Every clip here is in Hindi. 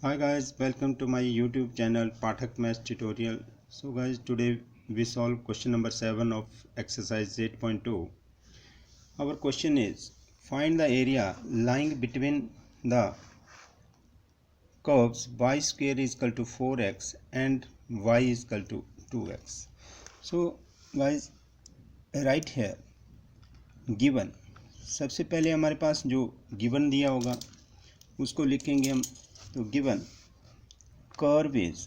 Hi guys, welcome to my YouTube channel Pathak Maths Tutorial. So guys, today we solve question number 7 of exercise 8.2. Our question is, find the area lying between the curves y square is equal to 4x and y is equal to 2x. So guys, right here given, सबसे पहले हमारे पास जो given दिया होगा उसको लिखेंगे हम. तो given curve is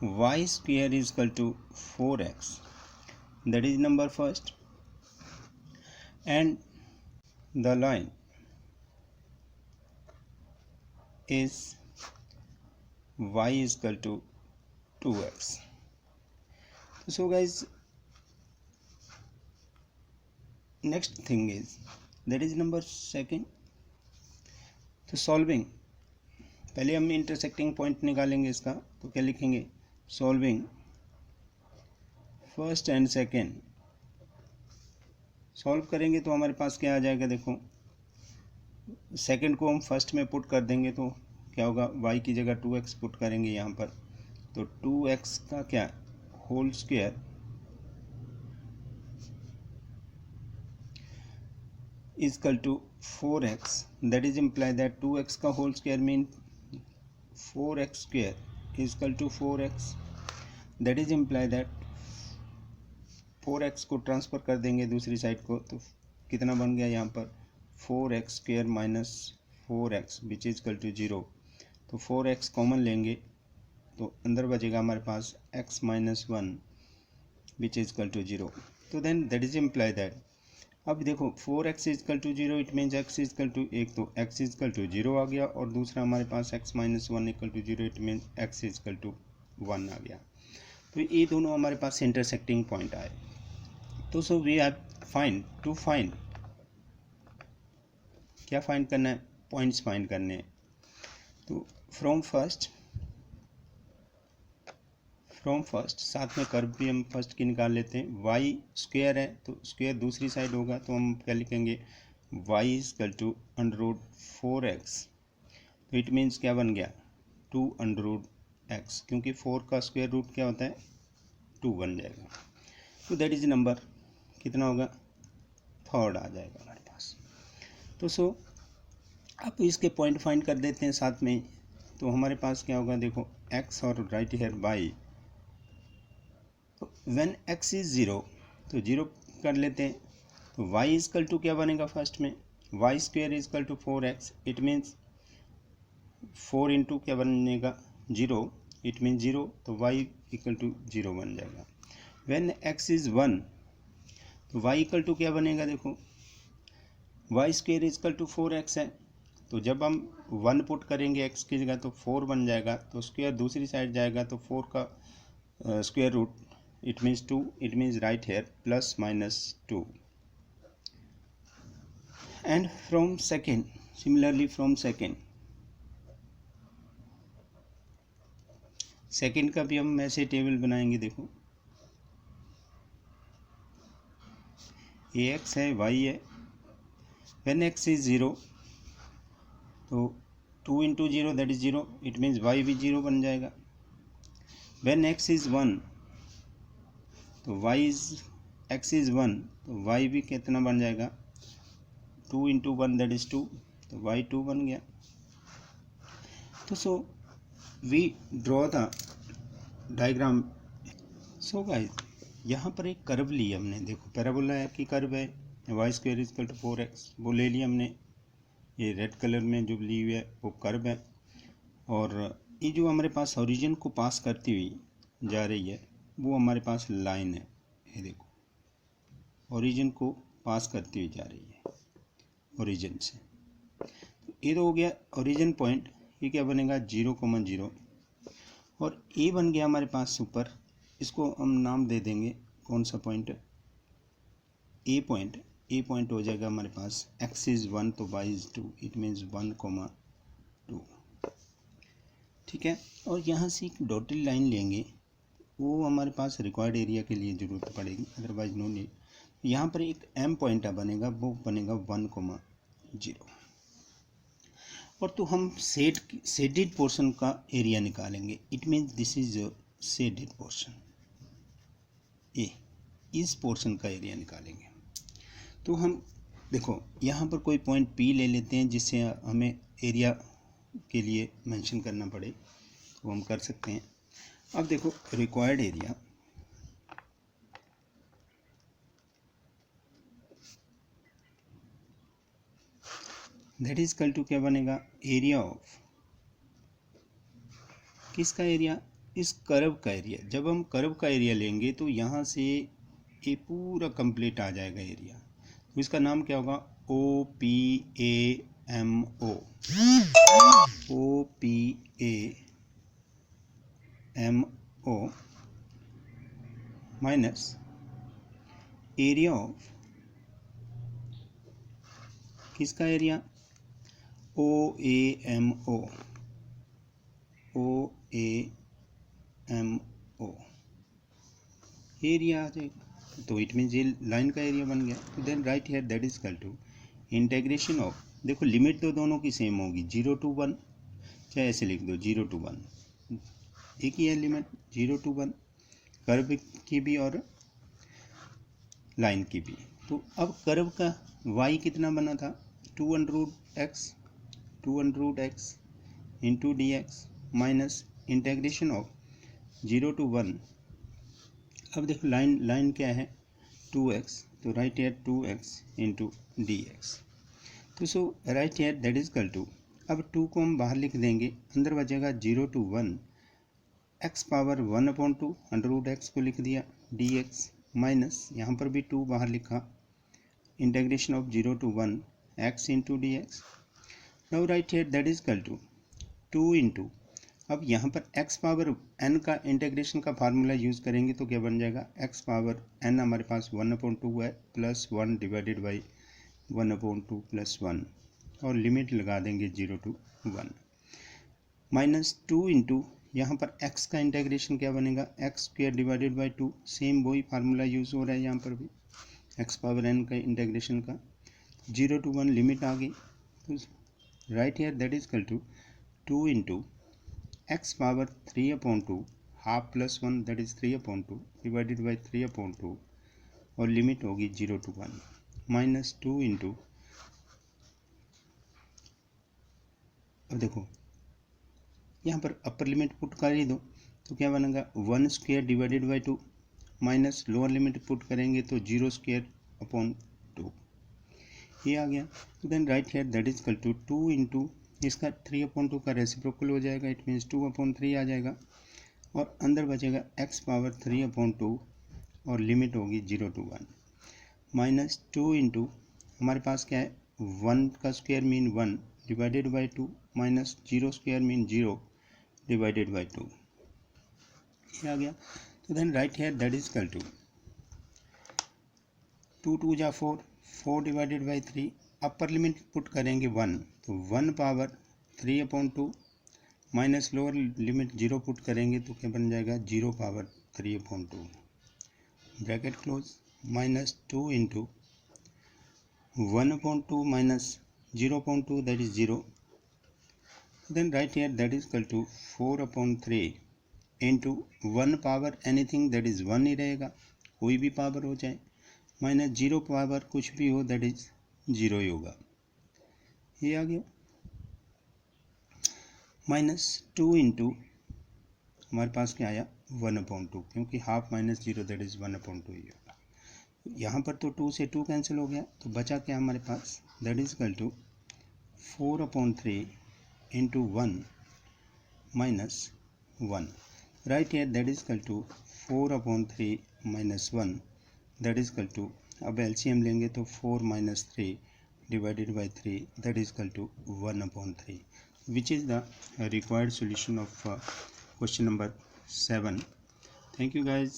y square is equal to 4x, that is number first, and the line is y is equal to 2x. So guys, next thing is, that is number second. तो सॉल्विंग, पहले हम इंटरसेक्टिंग पॉइंट निकालेंगे इसका. तो क्या लिखेंगे? Solving first and second. Solve करेंगे तो हमारे पास क्या आ जाएगा? देखो, सेकेंड को हम फर्स्ट में पुट कर देंगे तो क्या होगा? y की जगह 2x पुट करेंगे यहाँ पर. तो 2x का क्या? Whole square is equal to 4x. That is imply that 2x का whole square mean 4x square is equal to 4x. That is imply that 4x को ट्रांसफ़र कर देंगे दूसरी साइड को. तो कितना बन गया यहाँ पर? 4x square minus 4x which is equal to 0. तो 4x कॉमन लेंगे तो अंदर बचेगा हमारे पास x minus 1 which is equal to 0. तो then that is imply that, अब देखो 4x is equal to 0, it means x is equal to 1. तो x इज इक्वल टू 0 आ गया और दूसरा हमारे पास x minus 1 equal to 0, it means x is equal to 1 आ गया. तो ये दोनों हमारे पास इंटरसेक्टिंग पॉइंट आए. तो सो वी हैव फाइंड क्या फाइंड करना है? पॉइंट्स फाइंड करने हैं. तो फ्रॉम फर्स्ट साथ में कर्व भी हम फर्स्ट की निकाल लेते हैं. y स्क्वायर है तो स्क्वायर दूसरी साइड होगा तो हम क्या लिखेंगे? y is equal to under root 4x. तो इट मीन्स क्या बन गया? 2 अंडर रूट x, क्योंकि 4 का स्क्वायर रूट क्या होता है? 2 बन जाएगा. तो दैट इज नंबर कितना होगा? थर्ड आ जाएगा हमारे पास. तो सो अब इसके पॉइंट फाइंड कर देते हैं साथ में. तो हमारे पास क्या होगा? देखो x और right here y. When x is 0 तो 0 कर लेते हैं. तो y इज इक्वल टू क्या बनेगा? फर्स्ट में y square is equal to 4x. It means 4 into क्या बनेगा? 0. It means 0. तो y इक्वल टू 0 बन जाएगा. व्हेन x इज 1 तो y इक्वल टू क्या बनेगा? देखो y square is equal to 4x है. तो जब हम 1 पुट करेंगे x की जगह तो 4 बन जाएगा. तो स्क्वायर दूसरी साइड जाएगा तो 4 का square root, it means 2. it means right here plus minus 2. And from second, similarly from second का भी हम ऐसे टेबल बनाएंगे. देखो ax है, y है. when x is 0 तो 2 into 0 that is 0, it means y भी 0 बन जाएगा. when x is 1 तो x इज 1 तो y भी कितना बन जाएगा? 2 इंटू 1 दैट इज 2. तो y 2 बन गया. तो so we draw the diagram. So guys, यहाँ पर एक कर्व ली हमने. देखो पैराबोला की कर्व है, y square is equal to 4x, वो ले लिया हमने. ये रेड कलर में जो ली हुई है वो कर्व है. और ये जो हमारे पास ओरिजिन को पास करती हुई जा रही है वो हमारे पास लाइन है. ये देखो ओरिजिन को पास करती हुई जा रही है ओरिजिन से. तो ये तो हो गया ओरिजिन पॉइंट. ये क्या बनेगा? 0,0. और ए बन गया हमारे पास ऊपर. इसको हम नाम दे देंगे कौन सा पॉइंट? ए पॉइंट हो जाएगा हमारे पास. x इज़ 1 तो y इज़ 2, इट मीन्स 1,2. ठीक है. और यहाँ से एक डॉटेड लाइन लेंगे, वो हमारे पास रिक्वायर्ड एरिया के लिए ज़रूरत पड़ेगी, अदरवाइज नो नीड. यहाँ पर एक m पॉइंट बनेगा, वो बनेगा 1,0। और तो हम शेडेड पोर्शन का एरिया निकालेंगे। It means this is shaded portion A, इस पोर्शन का एरिया निकालेंगे। तो हम देखो यहाँ पर कोई पॉइंट P ले लेते हैं जिससे हमें एरिया के लिए मेंशन करना पड़े, तो हम कर सकते हैं। अब देखो required area that is equal to क्या बनेगा, एरिया ऑफ किसका एरिया, इस कर्व का एरिया। जब हम कर्व का एरिया लेंगे तो यहाँ से ये पूरा कंप्लीट आ जाएगा एरिया, तो इसका नाम क्या होगा, OPAMO। OPAMO minus area of किसका एरिया, OAMO एरिया आ जाएगा। तो इट मीन्स ये लाइन का एरिया बन गया। तो then right here that is equal to integration of, देखो लिमिट तो दोनों की सेम होगी 0 to 1, चाहे ऐसे लिख दो 0 to 1, एक ही है लिमिट 0 to 1, कर्व की भी और लाइन की भी। तो अब कर्व का y कितना बना था, 2√x into dx minus integration of 0 to 1। अब देखो लाइन क्या है 2x, तो right here 2x into dx। तो so right here that is equal to, अब 2 को हम बाहर लिख देंगे, अंदर बचेगा 0 to 1 x पावर 1/2 √x को लिख दिया dx माइनस यहाँ पर भी 2 बाहर लिखा, integration of 0 to 1 x into dx। Now right here that is equal to 2 into, अब यहाँ पर x पावर n का इंटीग्रेशन का फार्मूला यूज़ करेंगे तो क्या बन जाएगा, x पावर n हमारे पास 1/2 है प्लस 1 डिवाइडेड बाई 1/2 प्लस 1, और लिमिट लगा देंगे 0 to 1 माइनस 2 इंटू, यहाँ पर x का इंटीग्रेशन क्या बनेगा, x² डिवाइडेड बाई 2, सेम वही फार्मूला यूज़ हो रहा है यहाँ पर भी, x पावर n का इंटीग्रेशन का 0 to 1 लिमिट आ गई। तो right here that is equal to 2 into x power 3/2 half plus 1 that is 3/2 divided by 3/2, और लिमिट होगी 0 to 1 माइनस 2 इंटू, अब देखो यहाँ पर अपर लिमिट पुट कर ही दो, तो क्या बनेगा 1² divided by 2 minus lower limit put करेंगे तो 0²/2 ये आ गया। तो then right here that is equal to 2 into, इसका 3/2 का रेसिप्रोकल हो जाएगा, इट मीन्स 2/3 आ जाएगा, और अंदर बचेगा x पावर 3/2 और लिमिट होगी 0 to 1 माइनस 2 इंटू, हमारे पास क्या है 1 का square mean 1 divided by 2 minus 0² mean 0 divided by 2 ये आ गया। तो then right here that is equal to 2 2 जा 4, 4 divided by 3, upper limit put करेंगे 1, तो 1 power 3/2 minus lower limit 0 put करेंगे तो क्या बन जाएगा 0 power 3/2 bracket close minus 2 into 1/2 minus 0/2 that is 0। Then right here that is equal to 4/3 into 1 power anything that is 1 ही रहेगा, कोई भी पावर हो जाए, माइनस 0 पावर कुछ भी हो दैट इज 0 ही होगा, ये आ गया। माइनस 2 इंटू, हमारे पास क्या आया 1/2, क्योंकि हाफ माइनस 0 दैट इज 1/2 ही होगा। यहाँ पर तो 2 से 2 कैंसिल हो गया, तो बचा क्या हमारे पास, that is equal to 4/3 into 1 minus 1, right here that is equal to 4/3 minus 1 that is equal to, अब एलसीएम लेंगे तो 4 minus 3 divided by 3 that is equal to 1/3, which is the required solution of question number 7. Thank you guys.